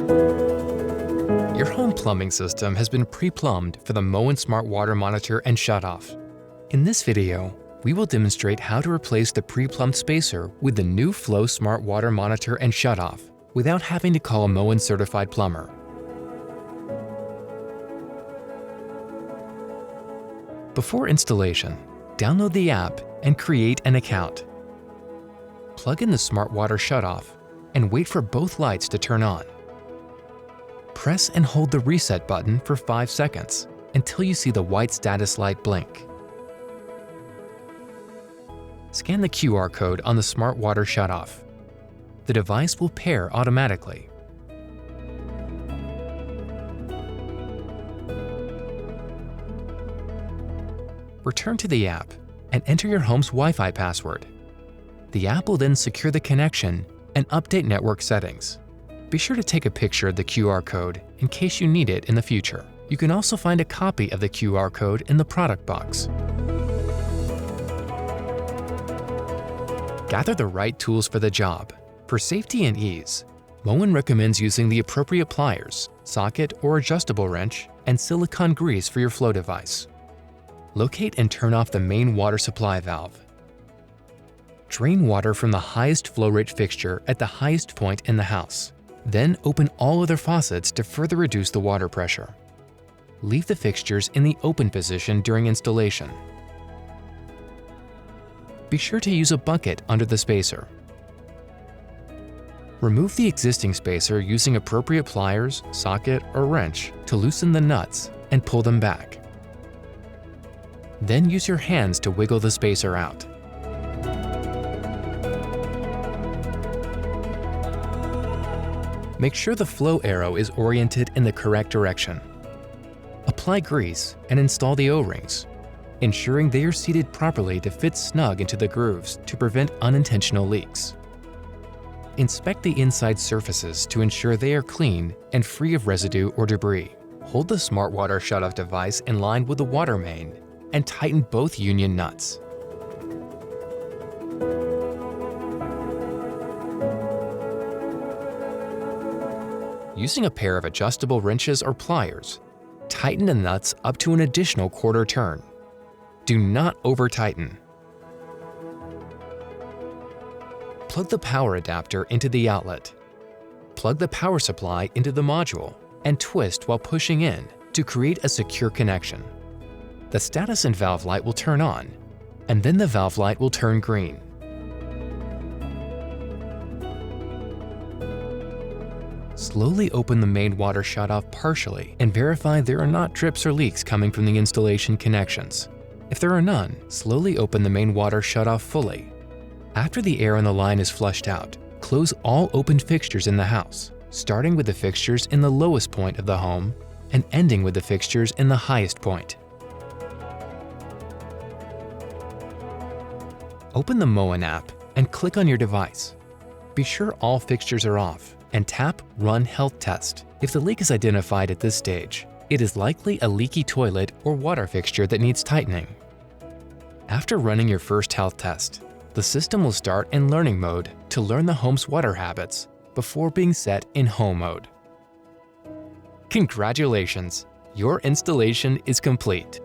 Your home plumbing system has been pre-plumbed for the Moen Smart Water Monitor and Shutoff. In this video, we will demonstrate how to replace the pre-plumbed spacer with the new Flow Smart Water Monitor and Shutoff without having to call a Moen certified plumber. Before installation, download the app and create an account. Plug in the Smart Water Shutoff and wait for both lights to turn on. Press and hold the reset button for 5 seconds until you see the white status light blink. Scan the QR code on the Smart Water Shutoff. The device will pair automatically. Return to the app and enter your home's Wi-Fi password. The app will then secure the connection and update network settings. Be sure to take a picture of the QR code in case you need it in the future. You can also find a copy of the QR code in the product box. Gather the right tools for the job. For safety and ease, Moen recommends using the appropriate pliers, socket or adjustable wrench, and silicone grease for your flow device. Locate and turn off the main water supply valve. Drain water from the highest flow rate fixture at the highest point in the house. Then open all other faucets to further reduce the water pressure. Leave the fixtures in the open position during installation. Be sure to use a bucket under the spacer. Remove the existing spacer using appropriate pliers, socket, or wrench to loosen the nuts and pull them back. Then use your hands to wiggle the spacer out. Make sure the flow arrow is oriented in the correct direction. Apply grease and install the O-rings, ensuring they are seated properly to fit snug into the grooves to prevent unintentional leaks. Inspect the inside surfaces to ensure they are clean and free of residue or debris. Hold the Smart Water Shutoff device in line with the water main and tighten both union nuts. Using a pair of adjustable wrenches or pliers, tighten the nuts up to an additional quarter turn. Do not over-tighten. Plug the power adapter into the outlet. Plug the power supply into the module and twist while pushing in to create a secure connection. The status and valve light will turn on, and then the valve light will turn green. Slowly open the main water shutoff partially and verify there are not drips or leaks coming from the installation connections. If there are none, slowly open the main water shutoff fully. After the air on the line is flushed out, close all open fixtures in the house, starting with the fixtures in the lowest point of the home and ending with the fixtures in the highest point. Open the Moen app and click on your device. Be sure all fixtures are off and tap Run Health Test. If the leak is identified at this stage, it is likely a leaky toilet or water fixture that needs tightening. After running your first health test, the system will start in learning mode to learn the home's water habits before being set in home mode. Congratulations! Your installation is complete.